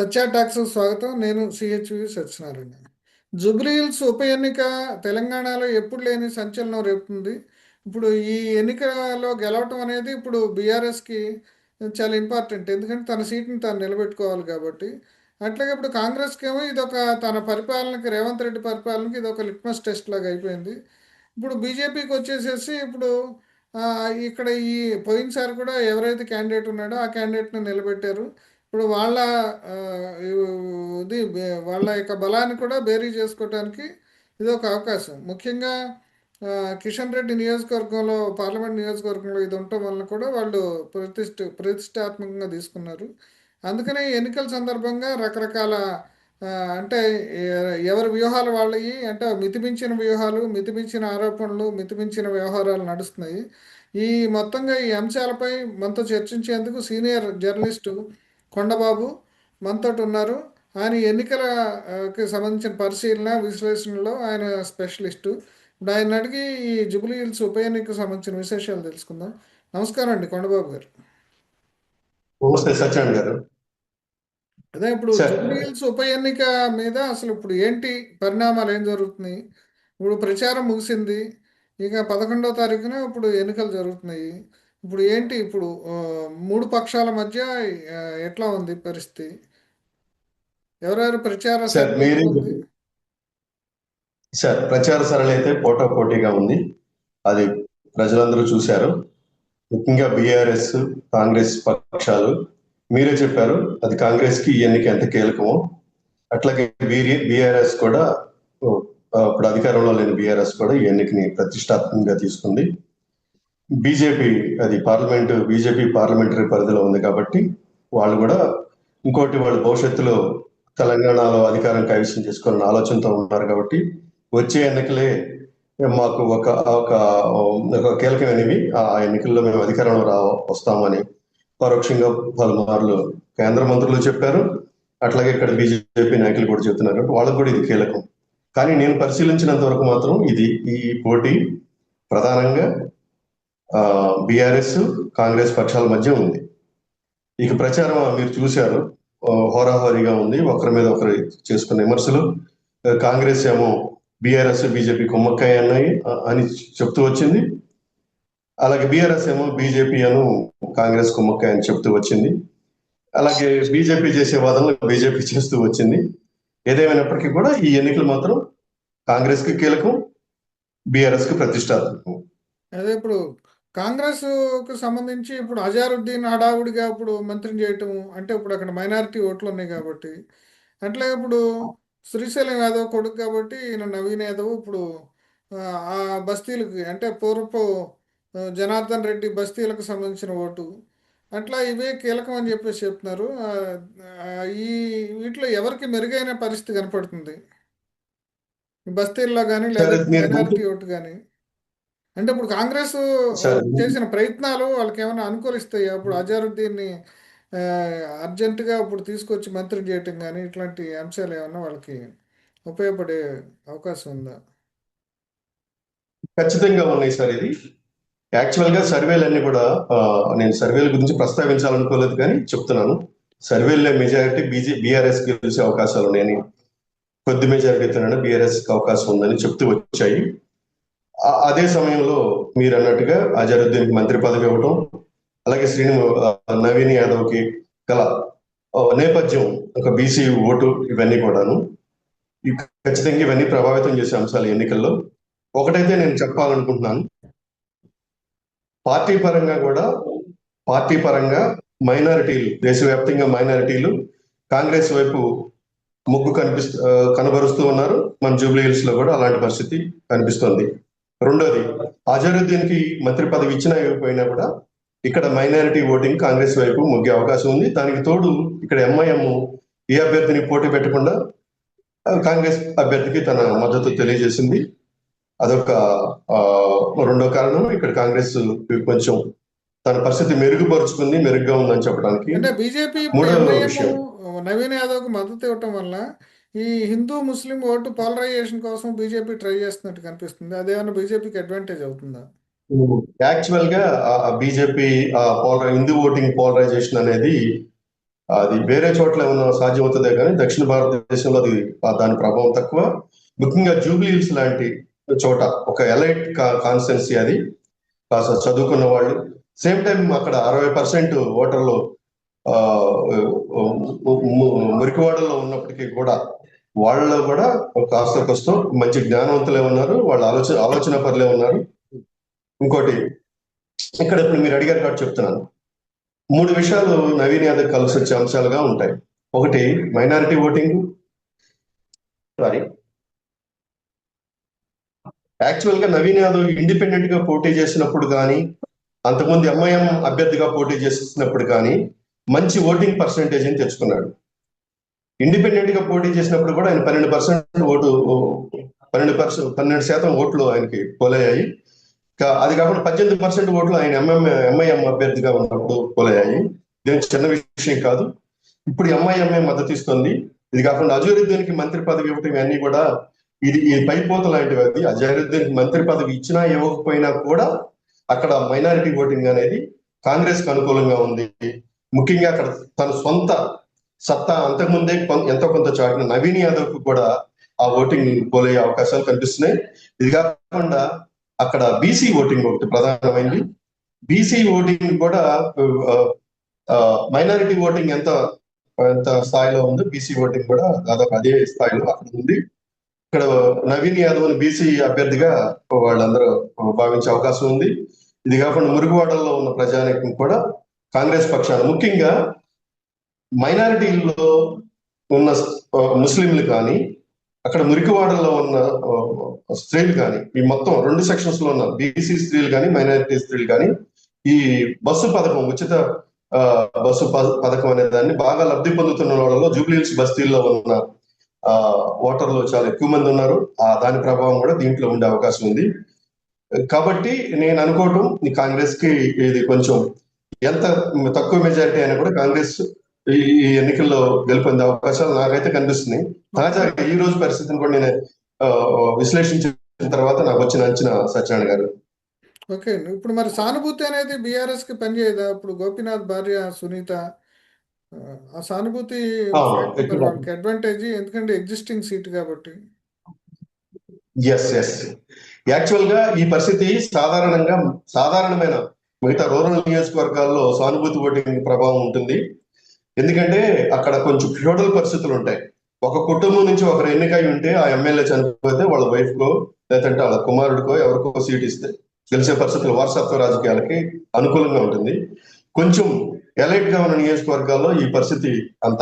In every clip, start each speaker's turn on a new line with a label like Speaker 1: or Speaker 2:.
Speaker 1: సత్య talks స్వాగతం. నేను CHV Satyanarayana. Jubilee hills ఉప ఎన్నిక తెలంగాణలో ఎప్పుడు లేని సంచలనం రేపుతుంది. ఇప్పుడు ఈ ఎన్నికలో గెలవటం అనేది ఇప్పుడు బీఆర్ఎస్కి చాలా ఇంపార్టెంట్. ఎందుకంటే తన సీట్ని తాను నిలబెట్టుకోవాలి కాబట్టి. అట్లాగే ఇప్పుడు కాంగ్రెస్కి ఏమో ఇదొక తన పరిపాలనకి, రేవంత్ రెడ్డి పరిపాలనకి ఇది ఒక లిట్మస్ టెస్ట్ లాగా అయిపోయింది. ఇప్పుడు బీజేపీకి వచ్చేసేసి ఇప్పుడు ఆ, ఇక్కడ ఈ పోయినసారి కూడా ఎవరైతే క్యాండిడేట్ ఉన్నాడో ఆ క్యాండిడేట్ని నిలబెట్టారు. ఇప్పుడు వాళ్ళ ఆ, వాళ్ళ యొక్క బలాన్ని కూడా బేరీ చేసుకోవటానికి ఇది ఒక అవకాశం. ముఖ్యంగా ఆ, కిషన్ రెడ్డి నియోజకవర్గంలో, పార్లమెంట్ నియోజకవర్గంలో ఇది ఉండటం వలన కూడా వాళ్ళు ప్రతిష్టాత్మకంగా తీసుకున్నారు. అందుకనే ఈ ఎన్నికల సందర్భంగా రకరకాల ఆ, అంటే ఎవరి వ్యూహాలు వాళ్ళవి, అంటే మితిమించిన వ్యూహాలు, మితిమించిన ఆరోపణలు, మితిమించిన వ్యవహారాలు నడుస్తున్నాయి. ఈ మొత్తంగా ఈ అంశాలపై మనతో చర్చించేందుకు సీనియర్ జర్నలిస్టు కొండబాబు మనతోటి ఉన్నారు. ఆయన ఎన్నికల కి సంబంధించిన పరిశీలన, విశ్లేషణలో ఆయన స్పెషలిస్టు. ఇప్పుడు ఆయన అడిగి ఈ జూబ్లీ హిల్స్ ఉప ఎన్నికకు సంబంధించిన విశేషాలు తెలుసుకుందాం. నమస్కారం అండి కొండబాబు గారు.
Speaker 2: నమస్తే సత్యనారాయణ గారు.
Speaker 1: అదే ఇప్పుడు
Speaker 2: సార్,
Speaker 1: జూబ్లీ హిల్స్ ఉప ఎన్నిక మీద అసలు ఇప్పుడు ఏంటి పరిణామాలు, ఏం జరుగుతున్నాయి? ఇప్పుడు ప్రచారం ముగిసింది. ఇక 11వ తారీఖున ఇప్పుడు ఎన్నికలు జరుగుతున్నాయి. ఇప్పుడు ఏంటి ఇప్పుడు మూడు పక్షాల మధ్య ఆ, ఎట్లా ఉంది పరిస్థితి? ఎవరెవరు ప్రచార
Speaker 2: సార్
Speaker 1: సరళి
Speaker 2: మీరే
Speaker 1: ఎట్లా ఉంది?
Speaker 2: సార్ ప్రచార సరళి అయితే పోటాపోటీగా ఉంది. అది ప్రజలందరూ చూశారు. ముఖ్యంగా బీఆర్ఎస్, కాంగ్రెస్ పక్షాలు. మీరే చెప్పారు అది కాంగ్రెస్ కి ఈ ఎన్నిక ఎంత కీలకమో. అట్లాగే బీఆర్ఎస్ కూడా ఇప్పుడు అధికారంలో లేని బీఆర్ఎస్ కూడా ఈ ఎన్నికని ప్రతిష్టాత్మకంగా తీసుకుంది. బీజేపీ, అది బీజేపీ పార్లమెంటరీ పరిధిలో ఉంది కాబట్టి వాళ్ళు కూడా ఇంకోటి, వాళ్ళు భవిష్యత్తులో తెలంగాణలో అధికారం కైవసం చేసుకోవాలని ఆలోచనతో ఉన్నారు కాబట్టి వచ్చే ఎన్నికలే మాకు ఒక ఒక ఒక కీలకమైనవి. ఆ ఎన్నికల్లో మేము అధికారంలో వస్తామని పరోక్షంగా పలుమార్లు కేంద్ర మంత్రులు చెప్పారు. అట్లాగే ఇక్కడ బీజేపీ నాయకులు కూడా చెప్తున్నారు. వాళ్ళకు కూడా ఇది కీలకం. కానీ నేను పరిశీలించినంత వరకు మాత్రం ఈ పోటీ ప్రధానంగా బీఆర్ఎస్, కాంగ్రెస్ పక్షాల మధ్య ఉంది. ఇక ప్రచారం మీరు చూశారు, హోరాహోరీగా ఉంది. ఒకరి మీద ఒకరు చేసుకున్న విమర్శలు. కాంగ్రెస్ ఏమో బీఆర్ఎస్, బీజేపీ కుమ్మక్కాయ అన్నాయి అని చెప్తూ వచ్చింది. అలాగే బీఆర్ఎస్ ఏమో బీజేపీ అను కాంగ్రెస్ కుమ్మక్కాయ అని చెప్తూ వచ్చింది. అలాగే బీజేపీ చేసే వాదనలు బీజేపీ చేస్తూ వచ్చింది. ఏదేమైనప్పటికీ కూడా ఈ ఎన్నికలు మాత్రం కాంగ్రెస్ కి కీలకం, బీఆర్ఎస్ కి ప్రతిష్టాత్మకం.
Speaker 1: అదే ఇప్పుడు కాంగ్రెస్కు సంబంధించి ఇప్పుడు అజారుద్దీన్ హడావుడిగా ఇప్పుడు మంత్రిని చేయటం, అంటే ఇప్పుడు అక్కడ మైనారిటీ ఓట్లు ఉన్నాయి కాబట్టి. అట్లాగే ఇప్పుడు శ్రీశైలం యాదవ్ కొడుకు కాబట్టి ఈయన నవీన్ యాదవ్ ఇప్పుడు ఆ ఆ బస్తీలకి, అంటే పూర్వపు జనార్దన్ రెడ్డి బస్తీలకు సంబంధించిన ఓటు, అట్లా ఇవే కీలకం అని చెప్పేసి చెప్తున్నారు. ఆ, ఈ వీటిలో ఎవరికి మెరుగైన పరిస్థితి కనపడుతుంది ఈ బస్తీల్లో కానీ,
Speaker 2: సరే,
Speaker 1: లేదా
Speaker 2: మీరు
Speaker 1: మైనారిటీ ఓటు కానీ? అంటే ఇప్పుడు కాంగ్రెస్
Speaker 2: సరే
Speaker 1: చేసిన ప్రయత్నాలు వాళ్ళకి ఏమైనా అనుకూలిస్తాయి? అప్పుడు అజారుద్దీన్ని ఆ, అర్జెంటుగా ఇప్పుడు తీసుకొచ్చి మంత్రి చేయటం కానీ, ఇట్లాంటి అంశాలు ఏమన్నా వాళ్ళకి ఉపయోగపడే అవకాశం ఉందా?
Speaker 2: ఖచ్చితంగా ఉన్నాయి సార్. ఇది యాక్చువల్ గా సర్వేలన్నీ కూడా నేను సర్వేల గురించి ప్రస్తావించాలనుకోలేదు కానీ చెప్తున్నాను. సర్వేల్లో మెజారిటీ బీఆర్ఎస్ గెలిచే అవకాశాలు ఉన్నాయని, కొద్ది మెజారిటీతోనే బీఆర్ఎస్ కి అవకాశం ఉందని చెప్తూ వచ్చాయి. అదే సమయంలో మీరు అన్నట్టుగా అజరుద్దీన్ మంత్రి పదవి ఇవ్వటం, అలాగే నవీన్ యాదవ్ కి గల నేపథ్యం, ఒక బీసీ ఓటు, ఇవన్నీ కూడాను ఖచ్చితంగా ఇవన్నీ ప్రభావితం చేసే అంశాలు ఎన్నికల్లో. ఒకటైతే నేను చెప్పాలనుకుంటున్నాను, పార్టీ పరంగా కూడా, పార్టీ పరంగా మైనారిటీలు, దేశవ్యాప్తంగా మైనారిటీలు కాంగ్రెస్ వైపు మొగ్గు కనబరుస్తూ ఉన్నారు. మన జూబ్లీ హిల్స్ లో కూడా అలాంటి పరిస్థితి కనిపిస్తోంది. రెండోది, అజరుద్దీన్ కి మంత్రి పదవి ఇచ్చినా ఇవ్వకపోయినా కూడా ఇక్కడ మైనారిటీ ఓటింగ్ కాంగ్రెస్ వైపు మొగ్గే అవకాశం ఉంది. దానికి తోడు ఇక్కడ ఎంఐఎం ఏ అభ్యర్థిని పోటీ పెట్టకుండా కాంగ్రెస్ అభ్యర్థికి తన మద్దతు తెలియజేసింది. అదొక రెండో కారణం. ఇక్కడ కాంగ్రెస్ కొంచెం తన పరిస్థితి మెరుగుపరుచుకుంది, మెరుగ్గా ఉందని చెప్పడానికి.
Speaker 1: అంటే బీజేపీ ఇప్పుడు
Speaker 2: మూడవ
Speaker 1: ఎంఐఎం
Speaker 2: విషయం,
Speaker 1: నవీన్ యాదవ్కి మద్దతు ఇవ్వటం వల్ల ఈ హిందూ ముస్లిం ఓటు పోలరైజేషన్ కోసం బీజేపీ ట్రై చేస్తున్నట్టు కనిపిస్తుంది. అదేమన్నా బీజేపీకి అడ్వాంటేజ్ అవుతుందా?
Speaker 2: యాక్చువల్ గా బీజేపీ హిందూ ఓటింగ్ పోలరైజేషన్ అనేది అది వేరే చోట్ల ఏమన్నా సాధ్యం అవుతుందే కానీ దక్షిణ భారతదేశంలో అది దాని ప్రభావం తక్కువ. ముఖ్యంగా జూబ్లీ హిల్స్ లాంటి చోట ఒక ఎలైట్ కాన్స్టెన్సీ అది, కాస్త చదువుకున్న వాళ్ళు. సేమ్ టైం అక్కడ 60% ఓటర్లు ఆ, మురికివాడలో ఉన్నప్పటికీ కూడా వాళ్ళలో కూడా కాస్త కష్టం మంచి జ్ఞానవంతులే ఉన్నారు, వాళ్ళ ఆలోచన పరులే ఉన్నారు. ఇంకోటి ఇక్కడ ఇప్పుడు మీరు అడిగారు కాబట్టి చెప్తున్నాను. 3 విషయాలు నవీన్ యాదవ్ కలిసి వచ్చే అంశాలుగా ఉంటాయి. ఒకటి మైనారిటీ ఓటింగ్. సారీ, యాక్చువల్ గా నవీన్ యాదవ్ ఇండిపెండెంట్ గా పోటీ చేసినప్పుడు కానీ, అంతకుముందు ఎంఐఎం అభ్యర్థిగా పోటీ చేసినప్పుడు కానీ మంచి ఓటింగ్ పర్సంటేజ్ అని తెచ్చుకున్నాడు. ఇండిపెండెంట్ గా పోటీ చేసినప్పుడు కూడా ఆయన 12% ఓటు 12% ఓట్లు ఆయనకి పోలయ్యాయి. అది కాకుండా 18% ఓట్లు ఆయన ఎంఐఎం అభ్యర్థిగా ఉన్నప్పుడు పోలయ్యాయి. దీనికి చిన్న విషయం కాదు. ఇప్పుడు ఎంఐఎంఏ మద్దతు ఇస్తుంది. ఇది కాకుండా అజరుద్దీన్కి మంత్రి పదవి ఇవ్వటం ఇవన్నీ కూడా ఈ పైపోత లాంటివి. అది అజరుద్దీన్కి మంత్రి పదవి ఇచ్చినా ఇవ్వకపోయినా కూడా అక్కడ మైనారిటీ ఓటింగ్ అనేది కాంగ్రెస్ కు అనుకూలంగా ఉంది. ముఖ్యంగా అక్కడ తన సొంత సత్తా అంతకుముందే ఎంతో కొంత చాటిన నవీన్ యాదవ్ కు కూడా ఆ ఓటింగ్ పోలే అవకాశాలు కనిపిస్తున్నాయి. ఇది కాకుండా అక్కడ బీసీ ఓటింగ్ ఒకటి ప్రధానమైంది. బీసీ ఓటింగ్ కూడా మైనారిటీ ఓటింగ్ ఎంత స్థాయిలో ఉందో బీసీ ఓటింగ్ కూడా దాదాపు అదే స్థాయిలో అక్కడ ఉంది. ఇక్కడ నవీన్ యాదవ్ బీసీ అభ్యర్థిగా వాళ్ళందరూ భావించే అవకాశం ఉంది. ఇది కాకుండా మురుగువాడల్లో ఉన్న ప్రజానికం కూడా కాంగ్రెస్ పక్షాన, ముఖ్యంగా మైనారిటీల్లో ఉన్న ముస్లింలు కానీ, అక్కడ మురికివాడల్లో ఉన్న స్త్రీలు కానీ, ఈ మొత్తం 2 సెక్షన్స్ లో ఉన్న బీసీ స్త్రీలు కానీ మైనారిటీ స్త్రీలు కానీ ఈ బస్సు పథకం, ఉచిత బస్సు పథకం అనే దాన్ని బాగా లబ్ధి పొందుతున్న వాళ్ళలో జూబ్లీ హిల్స్ బస్తీల్లో ఉన్న ఓటర్లు చాలా ఎక్కువ మంది ఉన్నారు. దాని ప్రభావం కూడా దీంట్లో ఉండే అవకాశం ఉంది. కాబట్టి నేను అనుకోవటం ఈ కాంగ్రెస్ కి ఇది కొంచెం ఎంత తక్కువ మెజారిటీ అయినా కూడా కాంగ్రెస్ ఈ ఎన్నికల్లో గెలుపొందే అవకాశాలు నాకైతే కనిపిస్తున్నాయి. తాజాగా ఈ రోజు పరిస్థితిని కూడా నేను విశ్లేషించిన తర్వాత నాకు వచ్చిన అంచనా సత్యనారాయణ గారు.
Speaker 1: ఓకే, ఇప్పుడు మరి సానుభూతి అనేది బీఆర్ఎస్ కి పనిచేయదా? ఇప్పుడు గోపీనాథ్ భార్య సునీత, ఆ సానుభూతి వాళ్ళకి అడ్వాంటేజ్, ఎందుకంటే ఎగ్జిస్టింగ్ సీట్ కాబట్టి.
Speaker 2: ఎస్ యాక్చువల్ గా ఈ పరిస్థితి సాధారణమైన మిగతా రూరల్ నియోజకవర్గాల్లో సానుభూతి ఓటింగ్ ప్రభావం ఉంటుంది. ఎందుకంటే అక్కడ కొంచెం ఫ్యూడల్ పరిస్థితులు ఉంటాయి. ఒక కుటుంబం నుంచి ఒకరు ఎన్నికై ఉంటే ఆ ఎమ్మెల్యే చనిపోతే వాళ్ళ వైఫ్ కో లేదంటే వాళ్ళ కుమారుడికో ఎవరికో సీట్ ఇస్తే గెలిచే పరిస్థితులు వారసత్వ రాజకీయాలకి అనుకూలంగా ఉంటుంది. కొంచెం ఎలైట్ గా ఉన్న నియోజకవర్గాల్లో ఈ పరిస్థితి అంత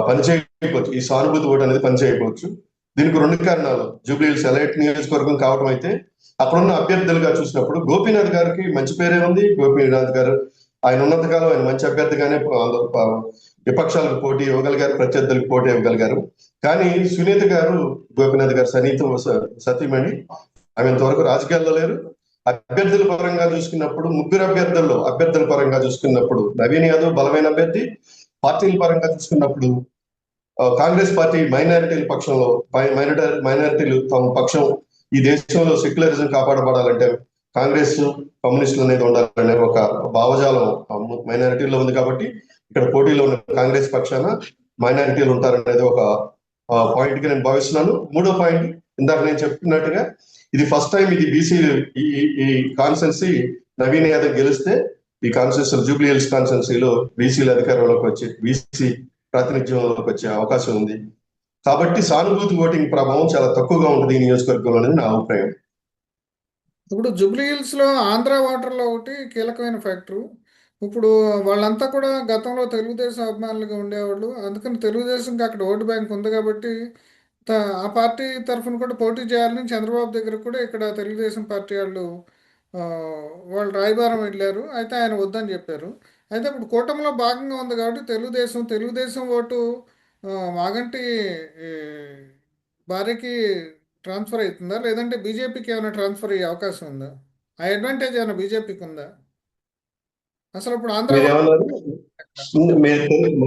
Speaker 2: పనిచేయకపోవచ్చు, ఈ సానుభూతి ఓటు అనేది పనిచేయకపోవచ్చు. దీనికి 2 కారణాలు. జూబ్లీ హిల్స్ ఎలైట్ నియోజకవర్గం కావడం అయితే, అక్కడున్న అభ్యర్థులుగా చూసినప్పుడు గోపీనాథ్ గారికి మంచి పేరే ఉంది. గోపీనాథ్ గారు ఆయన ఉన్నంతకాలం ఆయన మంచి అభ్యర్థిగానే విపక్షాలకు పోటీ ఇవ్వగలిగారు, ప్రత్యర్థులకు పోటీ ఇవ్వగలిగారు. కానీ సునీత గారు, గోపీనాథ్ గారు సతీమణి, ఆమె ఇంతవరకు రాజకీయాల్లో లేరు. అభ్యర్థుల పరంగా చూసుకున్నప్పుడు 3 అభ్యర్థుల పరంగా చూసుకున్నప్పుడు నవీన్ యాదవ్ బలమైన అభ్యర్థి. పార్టీల పరంగా చూసుకున్నప్పుడు కాంగ్రెస్ పార్టీ మైనారిటీల పక్షంలో, మైనారిటీలు తమ పక్షం, ఈ దేశంలో సెక్యులరిజం కాపాడబడాలంటే కాంగ్రెస్ కమ్యూనిస్టులు అనేది ఉండాలనే ఒక భావజాలం మైనారిటీలో ఉంది. కాబట్టి ఇక్కడ పోటీలో ఉన్న కాంగ్రెస్ పక్షాన మైనారిటీలు ఉంటారనేది ఒక పాయింట్ గా నేను భావిస్తున్నాను. 3వ పాయింట్, ఇందాక నేను చెప్పినట్టుగా ఇది ఫస్ట్ టైం ఇది బీసీ ఈ కాన్స్టెన్సీ నవీన్ యాదవ్ గెలిస్తే ఈ కాన్స్టిట్యూన్సీ జూబ్లీ హిల్స్ కాన్స్టిట్యూన్సీలో బీసీల అధికారంలోకి వచ్చి బీసీ ప్రాతినిధ్యంలోకి వచ్చే అవకాశం ఉంది. కాబట్టి సానుభూతి ఓటింగ్ ప్రభావం చాలా తక్కువగా ఉంటుంది ఈ నియోజకవర్గంలో అనేది నా అభిప్రాయం.
Speaker 1: ఇప్పుడు జూబ్లీ హిల్స్ లో ఆంధ్ర ఓటర్లో ఒకటి కీలకమైన ఫ్యాక్టరు. ఇప్పుడు వాళ్ళంతా కూడా గతంలో తెలుగుదేశం అభిమానులుగా ఉండేవాళ్ళు. అందుకని తెలుగుదేశంకి అక్కడ ఓటు బ్యాంక్ ఉంది కాబట్టి ఆ పార్టీ తరఫున కూడా పోటీ చేయాలని చంద్రబాబు దగ్గర కూడా ఇక్కడ తెలుగుదేశం పార్టీ వాళ్ళు రాయబారం వెళ్ళారు. అయితే ఆయన వద్దని చెప్పారు. అయితే ఇప్పుడు కూటమిలో భాగంగా ఉంది కాబట్టి తెలుగుదేశం ఓటు మాగంటి భార్యకి ట్రాన్స్ఫర్ అవుతుందా, లేదంటే బీజేపీకి ఏమైనా ట్రాన్స్ఫర్ అయ్యే అవకాశం ఉందా? ఆ అడ్వాంటేజ్ ఏమైనా బీజేపీకి ఉందా అసలు? ఇప్పుడు ఆంధ్ర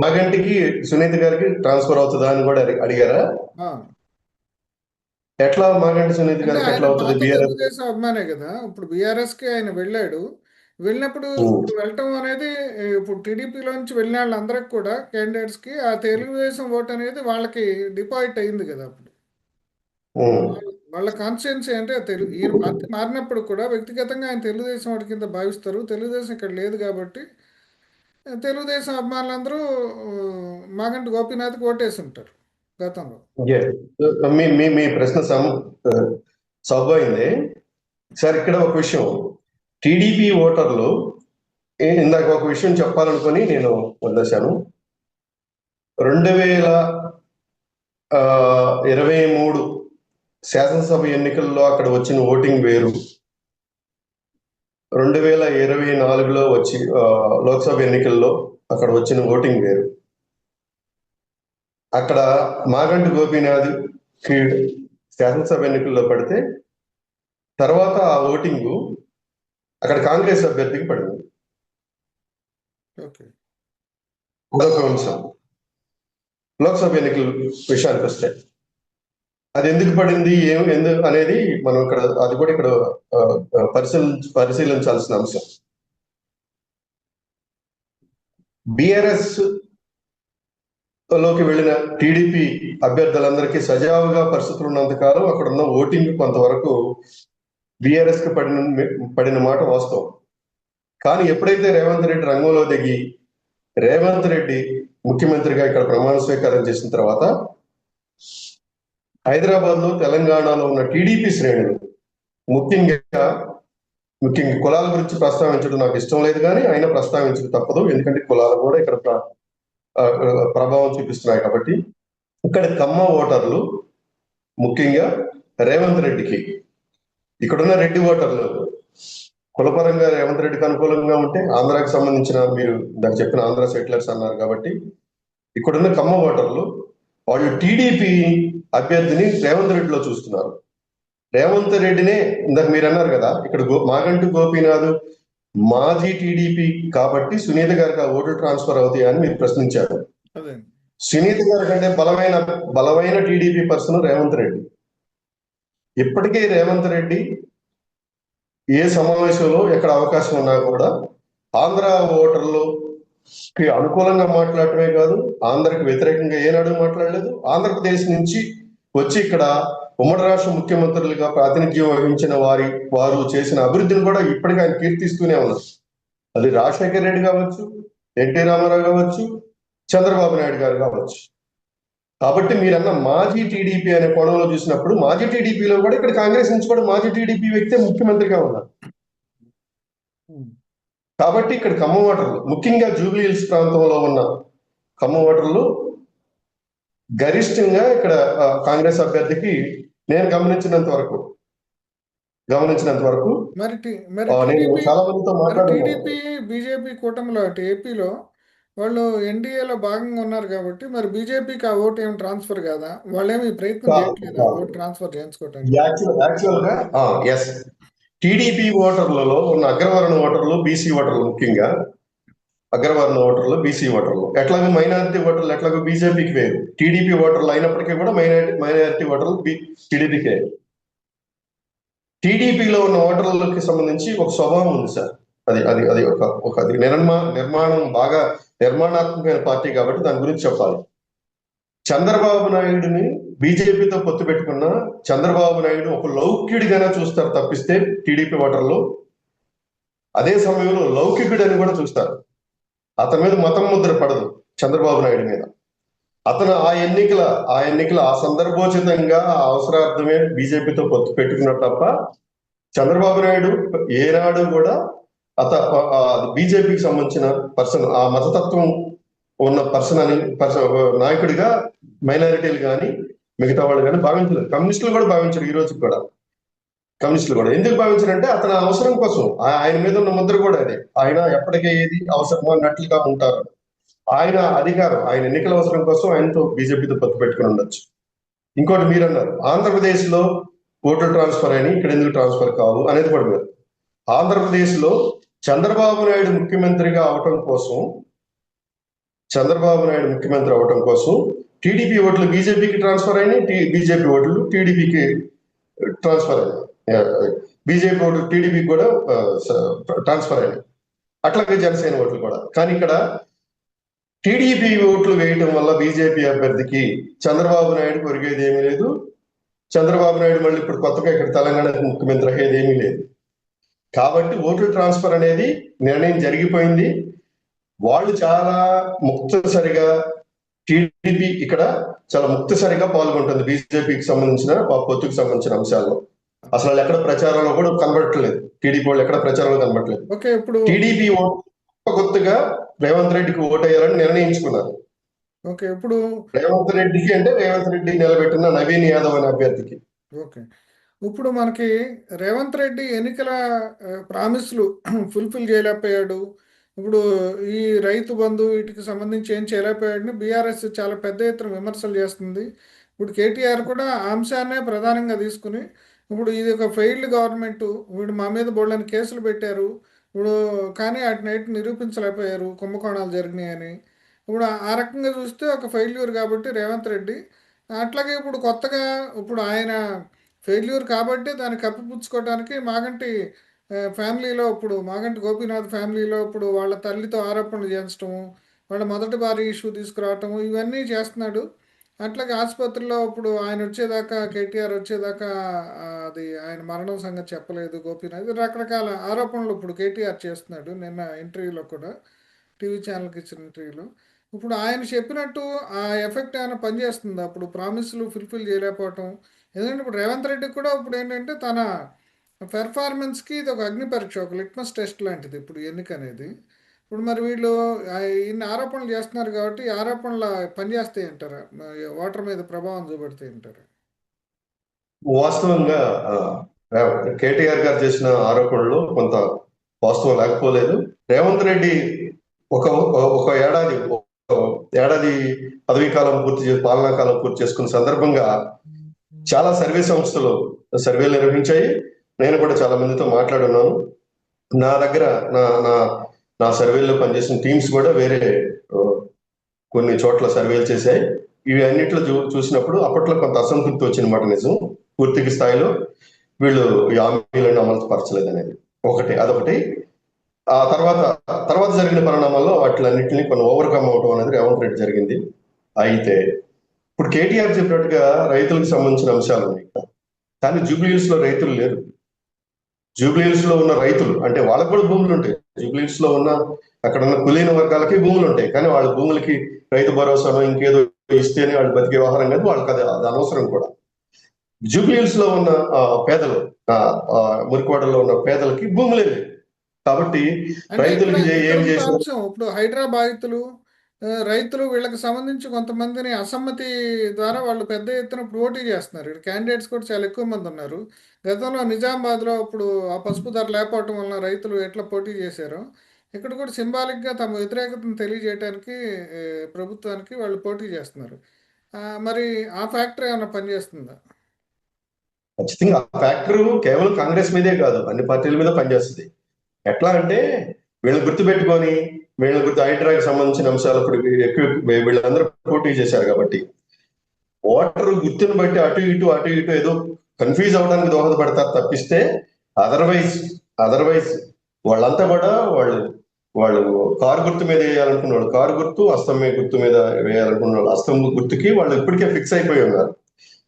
Speaker 2: మాగంటికి సునీత గారికి ట్రాన్స్ఫర్ అవుతుందా అని కూడా అడిగారా? ఎట్లా మాగంటి సునీత గారికి ఎట్లా అవుతుంది?
Speaker 1: తెలుగుదేశం అభిమానే కదా. ఇప్పుడు బీఆర్ఎస్ కి ఆయన వెళ్ళాడు. వెళ్ళినప్పుడు ఇప్పుడు వెళ్ళటం అనేది ఇప్పుడు టీడీపీలో నుంచి వెళ్ళిన వాళ్ళందరికి కూడా క్యాండిడేట్స్కి ఆ తెలుగుదేశం ఓట్ అనేది వాళ్ళకి డిపాజిట్ అయింది కదా అప్పుడు. వాళ్ళ కాన్స్టిట్యున్సీ అంటే ఈయన పార్టీ మారినప్పుడు కూడా వ్యక్తిగతంగా ఆయన తెలుగుదేశం వాడి కింద భావిస్తారు. తెలుగుదేశం ఇక్కడ లేదు కాబట్టి తెలుగుదేశం అభిమానులందరూ మాగంటి గోపీనాథ్కి ఓటేసి ఉంటారు గతంలో.
Speaker 2: మీ మీ మీ ప్రశ్న సబ్ అయింది సార్. ఇక్కడ ఒక విషయం, టీడీపీ ఓటర్లు ఇందాక ఒక విషయం చెప్పాలనుకొని నేను వదిలేశాను. 2023 శాసనసభ ఎన్నికల్లో అక్కడ వచ్చిన ఓటింగ్ వేరు, 2024లో వచ్చి లోక్సభ ఎన్నికల్లో అక్కడ వచ్చిన ఓటింగ్ వేరు. అక్కడ మాగంటి గోపీనాథ్ శాసనసభ ఎన్నికల్లో పడితే తర్వాత ఆ ఓటింగ్ అక్కడ కాంగ్రెస్ అభ్యర్థికి పడింది. అదొక అంశం. లోక్సభ ఎన్నికల విషయానికి వస్తే అది ఎందుకు పడింది ఎందుకు అనేది మనం ఇక్కడ అది కూడా ఇక్కడ పరిశీలించాల్సిన అంశం. బిఆర్ఎస్ లోకి వెళ్ళిన టీడీపీ అభ్యర్థులందరికీ సజావుగా పరిస్థితులు ఉన్నంతకాలం అక్కడ ఉన్న ఓటింగ్ కొంతవరకు బిఆర్ఎస్ కి పడిన మాట వాస్తవం. కానీ ఎప్పుడైతే రేవంత్ రెడ్డి రంగంలో దిగి రేవంత్ రెడ్డి ముఖ్యమంత్రిగా ఇక్కడ ప్రమాణ స్వీకారం చేసిన తర్వాత హైదరాబాద్ లో తెలంగాణలో ఉన్న టీడీపీ శ్రేణులు ముఖ్యంగా కులాల గురించి ప్రస్తావించడం నాకు ఇష్టం లేదు, కానీ అయినా ప్రస్తావించడం తప్పదు, ఎందుకంటే కులాలు కూడా ఇక్కడ ప్రభావం చూపిస్తున్నాయి కాబట్టి. ఇక్కడ కమ్మ ఓటర్లు ముఖ్యంగా రేవంత్ రెడ్డికి, ఇక్కడున్న రెడ్డి ఓటర్లు కులపరంగా రేవంత్ రెడ్డికి అనుకూలంగా ఉంటే, ఆంధ్రాకి సంబంధించిన మీరు దానికి చెప్పిన ఆంధ్ర సెటిలర్స్ అన్నారు కాబట్టి, ఇక్కడున్న కమ్మ ఓటర్లు వాళ్ళు టీడీపీ అభ్యర్థిని రేవంత్ రెడ్డిలో చూస్తున్నారు. రేవంత్ రెడ్డినే ఇందాక మీరు అన్నారు కదా, ఇక్కడ మాగంటి గోపీనాథ్ మాజీ టీడీపీ కాబట్టి సునీత గారికి ఆ ఓట్లు ట్రాన్స్ఫర్ అవుతాయి అని మీరు ప్రశ్నించారు. సునీత గారి కంటే బలమైన టీడీపీ పర్సన్ రేవంత్ రెడ్డి. ఇప్పటికే రేవంత్ రెడ్డి ఏ సమావేశంలో ఎక్కడ అవకాశం ఉన్నా కూడా ఆంధ్ర ఓటర్లకి అనుకూలంగా మాట్లాడటమే కాదు, ఆంధ్రకి వ్యతిరేకంగా ఏనాడు మాట్లాడలేదు. ఆంధ్రప్రదేశ్ నుంచి వచ్చి ఇక్కడ ఉమ్మడి రాష్ట్ర ముఖ్యమంత్రులుగా ప్రాతినిధ్యం వహించిన వారు చేసిన అభివృద్ధిని కూడా ఇప్పటికీ ఆయన కీర్తిస్తూనే ఉన్నారు. అది రాజశేఖర రెడ్డి కావచ్చు, ఎన్టీ రామారావు కావచ్చు, చంద్రబాబు నాయుడు గారు కావచ్చు. కాబట్టి మీరన్న మాజీ టీడీపీ అనే కోణంలో చూసినప్పుడు మాజీ టీడీపీలో కూడా ఇక్కడ కాంగ్రెస్ నుంచి కూడా మాజీ టీడీపీ వ్యక్తే ముఖ్యమంత్రిగా ఉన్నారు. కాబట్టి ఇక్కడ కమ్మ ఓటర్లు ముఖ్యంగా జూబ్లీ హిల్స్ ప్రాంతంలో ఉన్న కమ్మ ఓటర్లు గరిష్టంగా ఇక్కడ కాంగ్రెస్ అభ్యర్థికి నేను గమనించినంత వరకు నేను చాలా మందితో
Speaker 1: టీడీపీ బీజేపీ కూటమిలో అటు ఏపీలో వాళ్ళు ఎన్డీఏలో భాగంగా ఉన్నారు కాబట్టి మరి బీజేపీకి ఆ ఓటు ఏమి ట్రాన్స్ఫర్ కాదా? వాళ్ళేమి ప్రయత్నం చేయట్లేదు ఓటు ట్రాన్స్ఫర్ చేయించుకోవడానికి?
Speaker 2: యాక్చువల్గా ఎస్, టీడీపీ ఓటర్లలో ఉన్న అగ్రవర్ణ ఓటర్లు, బీసీ ఓటర్లు, ముఖ్యంగా అగ్రవర్ణ ఓటర్లు, బీసీ ఓటర్లు, ఎట్లాగో మైనారిటీ ఓటర్లు ఎట్లాగో బీజేపీకి వేరు, టీడీపీ ఓటర్లు అయినప్పటికీ కూడా మైనారిటీ ఓటర్లు టీడీపీకి వేరు. టీడీపీలో ఉన్న ఓటర్లకి సంబంధించి ఒక స్వభావం ఉంది సార్. అది అది అది ఒక నిర్మాణం బాగా నిర్మాణాత్మకమైన పార్టీ కాబట్టి దాని గురించి చెప్పాలి. చంద్రబాబు నాయుడిని బీజేపీతో పొత్తు పెట్టుకున్న చంద్రబాబు నాయుడు ఒక లౌక్యుడిగానే చూస్తారు తప్పిస్తే టీడీపీ ఓటర్లు అదే సమయంలో లౌకికుడు అని కూడా చూస్తారు. అతని మీద మతం ముద్ర పడదు చంద్రబాబు నాయుడు మీద. అతను ఆ ఎన్నికల ఆ సందర్భోచితంగా ఆ అవసరార్థమే బీజేపీతో పొత్తు పెట్టుకున్నాడు తప్ప చంద్రబాబు నాయుడు ఏనాడు కూడా బీజేపీకి సంబంధించిన పర్సన్, ఆ మతతత్వం ఉన్న పర్సన్ అని నాయకుడిగా మైనారిటీలు కానీ మిగతా వాళ్ళు కానీ భావించలేదు. కమ్యూనిస్టులు కూడా భావించారు. ఈ రోజుకి కూడా కమ్యూనిస్టులు కూడా ఎందుకు భావించారంటే అతని అవసరం కోసం, ఆయన మీద ఉన్న ముద్ర కూడా అదే, ఆయన ఎప్పటికే ఏది అవసరమో అన్నట్లుగా ఉంటారు. ఆయన అధికారం, ఆయన ఎన్నికల అవసరం కోసం ఆయనతో బీజేపీతో పొత్తు పెట్టుకుని ఉండొచ్చు. ఇంకోటి మీరు అన్నారు ఆంధ్రప్రదేశ్ లో ఓటర్ ట్రాన్స్ఫర్ అని, ఇక్కడ ఎందుకు ట్రాన్స్ఫర్ కావు అనేది కూడా మీరు. ఆంధ్రప్రదేశ్ లో చంద్రబాబు నాయుడు ముఖ్యమంత్రి అవటం కోసం టీడీపీ ఓట్లు బీజేపీకి ట్రాన్స్ఫర్ అయినాయి, బీజేపీ ఓట్లు టీడీపీకి ట్రాన్స్ఫర్ అయినాయి. బీజేపీ ఓటు టీడీపీకి కూడా ట్రాన్స్ఫర్ అయినాయి. అట్లాగే జనసేన ఓట్లు కూడా. కానీ ఇక్కడ టీడీపీ ఓట్లు వేయటం వల్ల బీజేపీ అభ్యర్థికి చంద్రబాబు నాయుడుకి ఒరిగేది ఏమీ లేదు. చంద్రబాబు నాయుడు మళ్ళీ ఇప్పుడు కొత్తగా ఇక్కడ తెలంగాణకు ముఖ్యమంత్రి అయ్యేది ఏమీ లేదు. కాబట్టి ఓట్లు ట్రాన్స్ఫర్ అనేది నిర్ణయం జరిగిపోయింది. వాళ్ళు చాలా ముక్తసరిగా టీడీపీ ఇక్కడ చాలా ముక్తసరిగా పాల్గొంటుంది బీజేపీకి సంబంధించిన పొత్తుకు సంబంధించిన అంశాల్లో. అసలు వాళ్ళు ఎక్కడ ప్రచారంలో కూడా కనబడట్లేదు. టీడీపీ వాళ్ళు ఎక్కడ ప్రచారంలో కనబడట్లేదు.
Speaker 1: ఓకే, ఇప్పుడు
Speaker 2: టీడీపీ కొత్తగా రేవంత్ రెడ్డికి ఓటేయాలని నిర్ణయించుకున్నారు.
Speaker 1: ఓకే, ఇప్పుడు
Speaker 2: రేవంత్ రెడ్డికి అంటే రేవంత్ రెడ్డి నిలబెట్టిన నవీన్ యాదవ్ అనే అభ్యర్థికి.
Speaker 1: ఓకే, ఇప్పుడు మనకి రేవంత్ రెడ్డి ఎన్నికల ప్రామిస్లు ఫుల్ఫిల్ చేయలేకపోయాడు. ఇప్పుడు ఈ రైతు బంధు వీటికి సంబంధించి ఏం చేయలేకపోయాడని బీఆర్ఎస్ చాలా పెద్ద ఎత్తున విమర్శలు చేస్తుంది. ఇప్పుడు కేటీఆర్ కూడా ఆ అంశాన్నే ప్రధానంగా తీసుకుని ఇప్పుడు ఇది ఒక ఫెయిల్డ్ గవర్నమెంట్, వీడు మా మీద బోళ్ళని కేసులు పెట్టారు ఇప్పుడు, కానీ వాటిని నిరూపించలేకపోయారు కుంభకోణాలు జరిగినాయని. ఇప్పుడు ఆ రకంగా చూస్తే ఒక ఫెయిల్యూర్ కాబట్టి రేవంత్ రెడ్డి. అట్లాగే ఇప్పుడు కొత్తగా ఇప్పుడు ఆయన ఫెయిల్యూర్ కాబట్టి దాన్ని కప్పిపుచ్చుకోవడానికి మాగంటి ఫ్యామిలీలో ఇప్పుడు మాగంటి గోపీనాథ్ ఫ్యామిలీలో ఇప్పుడు వాళ్ళ తల్లితో ఆరోపణలు చేయించడము, వాళ్ళ మొదటి భార్య ఇష్యూ తీసుకురావటము, ఇవన్నీ చేస్తున్నాడు. అట్లాగే ఆసుపత్రిలో ఇప్పుడు ఆయన వచ్చేదాకా కేటీఆర్ వచ్చేదాకా అది ఆయన మరణం సంగతి చెప్పలేదు గోపీనాథ్. రకరకాల ఆరోపణలు ఇప్పుడు కేటీఆర్ చేస్తున్నాడు. నిన్న ఇంటర్వ్యూలో కూడా టీవీ ఛానల్కి ఇచ్చిన ఇంటర్వ్యూలో ఇప్పుడు ఆయన చెప్పినట్టు ఆ ఎఫెక్ట్ ఏమైనా పనిచేస్తుంది అప్పుడు ప్రామిస్లు ఫుల్ఫిల్ చేయలేకపోవటం. ఎందుకంటే ఇప్పుడు రేవంత్ రెడ్డికి కూడా ఇప్పుడు ఏంటంటే తన పెర్ఫార్మెన్స్కి ఇది ఒక అగ్ని పరీక్ష, ఒక లిట్మస్ టెస్ట్ లాంటిది ఇప్పుడు ఎన్నిక అనేది. ఇప్పుడు మరి వీళ్ళు ఇన్ని ఆరోపణలు చేస్తున్నారు కాబట్టి ఈ ఆరోపణలు పనిచేస్తాయి అంటారా, ఓటర్ మీద ప్రభావం చూపెడతాయి అంటారా?
Speaker 2: వాస్తవంగా కేటీఆర్ గారు చేసిన ఆరోపణలు కొంత వాస్తవం లేకపోలేదు. రేవంత్ రెడ్డి ఒక ఒక ఏడాది పదవీ కాలం పాలనా కాలం పూర్తి చేసుకున్న సందర్భంగా చాలా సర్వే సంస్థలు సర్వేలు నిర్వహించాయి. నేను కూడా చాలా మందితో మాట్లాడున్నాను. నా దగ్గర నా సర్వేల్లో పనిచేసిన టీమ్స్ కూడా వేరే కొన్ని చోట్ల సర్వేలు చేశాయి. ఇవి అన్నిట్లో చూసినప్పుడు అప్పట్లో కొంత అసంతృప్తి వచ్చినమాట నిజం. పూర్తిగా స్థాయిలో వీళ్ళు ఈ హామీలను అమలు పరచలేదు అనేది అదొకటి. ఆ తర్వాత జరిగిన పరిణామాల్లో వాటిలన్నింటినీ కొన్ని ఓవర్కమ్ అవడం అనేది రేవంత్ రెడ్డి జరిగింది. అయితే ఇప్పుడు కేటీఆర్ చెప్పినట్టుగా రైతులకు సంబంధించిన అంశాలు ఉన్నాయి, కానీ జూబ్లీహిల్స్ లో రైతులు లేరు. జూబ్లీహిల్స్ లో ఉన్న రైతులు అంటే వాళ్ళకు కూడా భూములు ఉంటాయి. జూబ్లీహిల్స్ లో ఉన్న అక్కడ ఉన్న కులీన వర్గాలకి భూములు ఉంటాయి, కానీ వాళ్ళ భూములకి రైతు భరోసానో ఇంకేదో ఇస్తేనే వాళ్ళు బతికే వ్యవహారం కాదు, వాళ్ళకి అది అనవసరం కూడా. జూబ్లీహిల్స్ లో ఉన్న పేదలు, మురికివాడలో ఉన్న పేదలకి భూములే లేవు. కాబట్టి రైతులకి ఏం చేసిన
Speaker 1: ఇప్పుడు హైదరాబాద్ రైతులు వీళ్ళకి సంబంధించి కొంతమందిని అసమ్మతి ద్వారా వాళ్ళు పెద్ద ఎత్తున పోటీ చేస్తున్నారు. క్యాండిడేట్స్ కూడా చాలా ఎక్కువ మంది ఉన్నారు. గతంలో నిజామాబాద్లో ఇప్పుడు ఆ పసుపు ధర లేకపోవటం వలన రైతులు ఎట్లా పోటీ చేశారో ఇక్కడ కూడా సింబాలిక్గా తమ వ్యతిరేకతను తెలియజేయడానికి ప్రభుత్వానికి వాళ్ళు పోటీ చేస్తున్నారు. మరి ఆ ఫ్యాక్టరీ ఏమైనా పనిచేస్తుందా?
Speaker 2: ఖచ్చితంగా ఆ ఫ్యాక్టరీ కేవలం కాంగ్రెస్ మీదే కాదు, అన్ని పార్టీల మీద పనిచేస్తుంది. ఎట్లా అంటే వీళ్ళని గుర్తుపెట్టుకొని హైడ్రాకి సంబంధించిన అంశాలు ఇప్పుడు ఎక్కువ వీళ్ళందరూ పోటీ చేశారు కాబట్టి ఓటర్ గుర్తుని బట్టి అటు ఇటు ఏదో కన్ఫ్యూజ్ అవడానికి దోహదపడతారు తప్పిస్తే అదర్వైజ్ వాళ్ళంతా కూడా వాళ్ళు కారు గుర్తు మీద వేయాలనుకున్న వాళ్ళు కారు గుర్తు, అస్తం గుర్తు మీద వేయాలనుకున్న వాళ్ళు అస్తం గుర్తుకి వాళ్ళు ఇప్పటికే ఫిక్స్ అయిపోయి ఉన్నారు.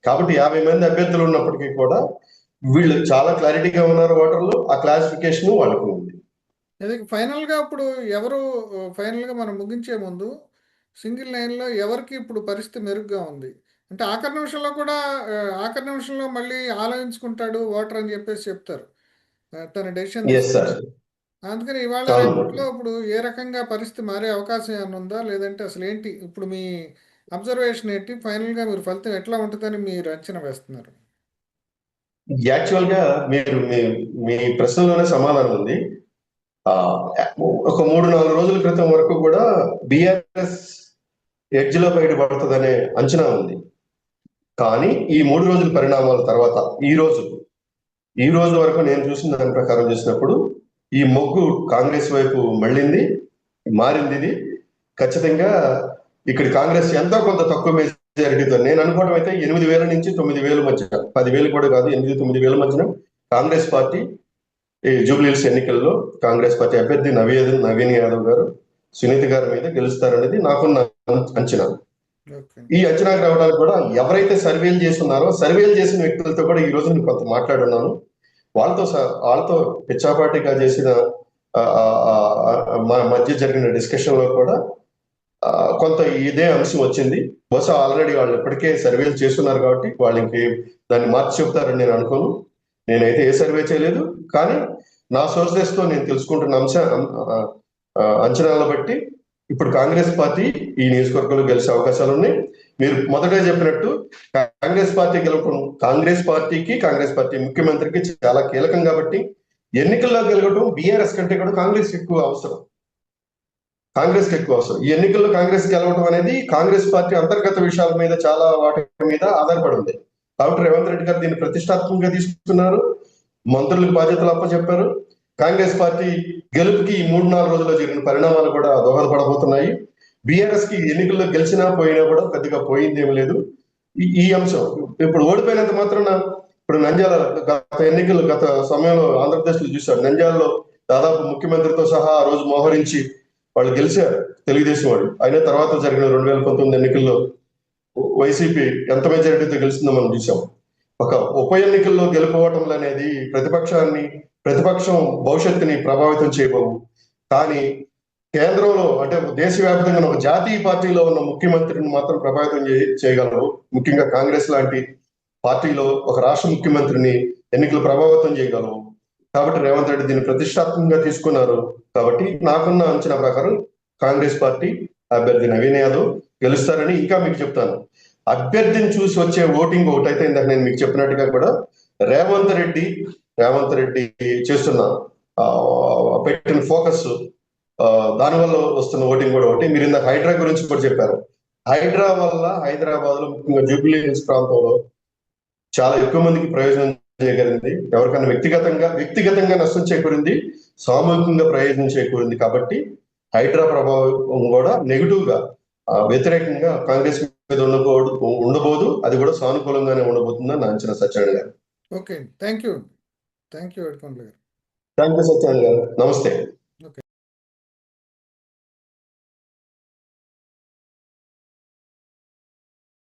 Speaker 2: కాబట్టి 50 మంది అభ్యర్థులు ఉన్నప్పటికీ కూడా వీళ్ళు చాలా క్లారిటీగా ఉన్నారు ఓటర్లు. ఆ క్లాసిఫికేషన్ వాళ్ళకు ఉంది.
Speaker 1: ఫైనల్గా ఇప్పుడు ఫైనల్గా మనం ముగించే ముందు సింగిల్ లైన్లో ఎవరికి ఇప్పుడు పరిస్థితి మెరుగ్గా ఉంది అంటే ఆఖరి నిమిషంలో మళ్ళీ ఆలోచించుకుంటాడు ఓటర్ అని చెప్పేసి చెప్తారు తన డెసిషన్. అందుకని ఇవాళ రేపట్లో ఇప్పుడు ఏ రకంగా పరిస్థితి మారే అవకాశం ఏమైనా ఉందా, లేదంటే అసలు ఏంటి ఇప్పుడు మీ అబ్జర్వేషన్ ఏంటి? ఫైనల్గా మీరు ఫలితం ఎట్లా ఉంటుందని మీరు అంచనా వేస్తున్నారు?
Speaker 2: యాక్చువల్ గా మీరు మీ ప్రశ్నలోనే సమాధానం ఉంది. ఒక 3-4 రోజుల క్రితం వరకు కూడా బీఆర్ఎస్ ఎడ్జ్ లో బయటపడుతుందనే అంచనా ఉంది. కానీ ఈ 3 రోజుల పరిణామాల తర్వాత ఈ రోజు వరకు నేను చూసిన దాని ప్రకారం చూసినప్పుడు ఈ మొగ్గు కాంగ్రెస్ వైపు మారింది. ఇది ఖచ్చితంగా ఇక్కడ కాంగ్రెస్ ఎంతో కొంత తక్కువ మెజారిటీతో నేను అనుకోవడం అయితే 8,000 నుంచి 9,000 మధ్య, 10,000 కూడా కాదు, 8-9,000 మధ్యన కాంగ్రెస్ పార్టీ ఈ జూబ్లీహిల్స్ ఎన్నికల్లో కాంగ్రెస్ పార్టీ అభ్యర్థి నవీన్ యాదవ్ గారు సునీత గారి మీద గెలుస్తారనేది నాకున్న అంచనా.
Speaker 1: ఓకే.
Speaker 2: ఈ అంచనాకు రావడానికి కూడా ఎవరైతే సర్వేలు చేస్తున్నారో సర్వేలు చేసిన వ్యక్తులతో కూడా ఈ రోజు నేను కొంత మాట్లాడున్నాను. వాళ్ళతో పిచ్చాపాటిగా చేసిన మా మధ్య జరిగిన డిస్కషన్ లో కూడా కొంత ఇదే అంశం వచ్చింది. బహుశా ఆల్రెడీ వాళ్ళు ఇప్పటికే సర్వేలు చేస్తున్నారు కాబట్టి వాళ్ళు ఇంకే దాన్ని మార్చి చెప్తారని నేను అనుకోను. నేనైతే ఏ సర్వే చేయలేదు, కానీ నా సోర్సెస్ తో నేను తెలుసుకుంటున్న అంచనాలను బట్టి ఇప్పుడు కాంగ్రెస్ పార్టీ ఈ నియోజకవర్గంలో గెలిచే అవకాశాలు ఉన్నాయి. మీరు మొదటే చెప్పినట్టు కాంగ్రెస్ పార్టీ గెలవటం కాంగ్రెస్ పార్టీ ముఖ్యమంత్రికి చాలా కీలకం కాబట్టి ఎన్నికల్లో గెలవటం బీఆర్ఎస్ కంటే కూడా కాంగ్రెస్ ఎక్కువ అవసరం. ఈ ఎన్నికల్లో కాంగ్రెస్ గెలవడం అనేది కాంగ్రెస్ పార్టీ అంతర్గత విషయాల మీద చాలా వాటి మీద ఆధారపడి ఉంది. కాబట్టి రేవంత్ రెడ్డి గారు దీన్ని ప్రతిష్టాత్మకంగా తీసుకున్నారు, మంత్రులకు బాధ్యతలు అప్పచెప్పారు. కాంగ్రెస్ పార్టీ గెలుపుకి ఈ 3-4 రోజుల్లో జరిగిన పరిణామాలు కూడా దోహదపడబోతున్నాయి. బీఆర్ఎస్ కి ఎన్నికల్లో గెలిచినా పోయినా కూడా పెద్దగా పోయింది ఏమి లేదు. ఈ అంశం ఇప్పుడు ఓడిపోయినంత మాత్రాన ఇప్పుడు నంద్యాల గత సమయంలో ఆంధ్రప్రదేశ్ లో చూశారు. నంద్యాలలో దాదాపు ముఖ్యమంత్రితో సహా ఆ రోజు మోహరించి వాళ్ళు గెలిచారు, తెలుగుదేశం వాళ్ళు. అయినా తర్వాత జరిగిన 2019 ఎన్నికల్లో వైసీపీ ఎంత మెజారిటీతో గెలిచిందో మనం చూసాం. ఒక ఉప ఎన్నికల్లో గెలుపోవటం అనేది ప్రతిపక్షం భవిష్యత్తుని ప్రభావితం చేయబోవు, కానీ కేంద్రంలో అంటే దేశవ్యాప్తంగా ఒక జాతీయ పార్టీలో ఉన్న ముఖ్యమంత్రిని మాత్రం ప్రభావితం చేయగలరు. ముఖ్యంగా కాంగ్రెస్ లాంటి పార్టీలో ఒక రాష్ట్ర ముఖ్యమంత్రిని ఎన్నికలు ప్రభావితం చేయగలవు. కాబట్టి రేవంత్ రెడ్డి దీన్ని ప్రతిష్టాత్మకంగా తీసుకున్నారు. కాబట్టి నాకున్న అంచనా ప్రకారం కాంగ్రెస్ పార్టీ అభ్యర్థి నవీన్ యాదవ్ గెలుస్తారని. ఇంకా మీకు చెప్తాను, అభ్యర్థిని చూసి వచ్చే ఓటింగ్ ఒకటైతే ఇందాక నేను మీకు చెప్పినట్టుగా కూడా రేవంత్ రెడ్డి చేస్తున్న పెట్టిన ఫోకస్, దానివల్ల వస్తున్న ఓటింగ్ కూడా ఒకటి. మీరు ఇందాక హైడ్రా గురించి కూడా చెప్పారు. హైడ్రా వల్ల హైదరాబాద్ లో ముఖ్యంగా జూబ్లీ హిల్స్ ప్రాంతంలో చాలా ఎక్కువ మందికి ప్రయోజనం చేయగలిగింది. ఎవరికైనా వ్యక్తిగతంగా నష్టం చేకూరింది, సామూహికంగా ప్రయోజనం చేకూరింది. కాబట్టి హైడ్రా ప్రభావం కూడా నెగిటివ్ గా వ్యతిరేకంగా కాంగ్రెస్ మీద ఉండబోదు, అది కూడా సానుకూలంగానే ఉండబోతుందని నా అంచనా. సత్యనారాయణ గారు.
Speaker 1: Okay, thank you. Thank you
Speaker 2: Satyanarayana గారు. నమస్తే.